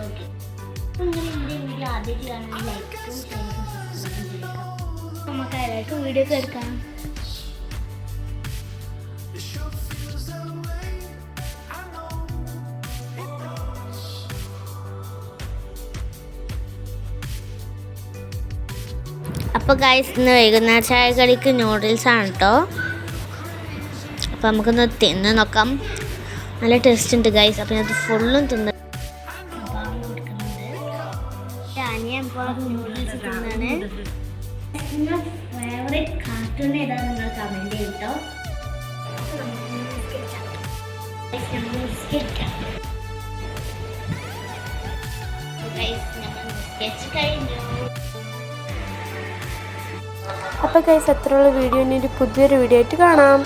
Okay, ഇങ്ങനെ എൻ്റെ video ആദ്യമായിട്ട് കാണുന്നത് ലൈക്കും ഷെയറും സബ്സ്ക്രൈബും ചെയ്യുക. നമുക്ക് എല്ലാവർക്കും വീഡിയോ ഒക്കെ എടുക്കാം. അപ്പോൾ ഗൈസ്, ഇന്ന് വൈകുന്നേരം ചായക്കടിക്ക് നൂഡിൽസാണ് കേട്ടോ. അപ്പോൾ നമുക്കൊന്ന് തിന്ന് നോക്കാം. നല്ല ടേസ്റ്റ് ഉണ്ട് ഗൈസ്. അപ്പോൾ അത് ഫുള്ളും തിന്ന് നൂഡിൽസ് തിന്നാണ്. നിങ്ങളുടെ ഫേവറേറ്റ് കാർട്ടൂൺ ഏതാണ് നിങ്ങൾ കമൻറ്റ് ചെയ്യട്ടോ. അപ്പോൾ ഗൈസ്, അത്രയുള്ള വീഡിയോ ഇനി ഒരു പുതിയൊരു വീഡിയോ ആയിട്ട് കാണാം.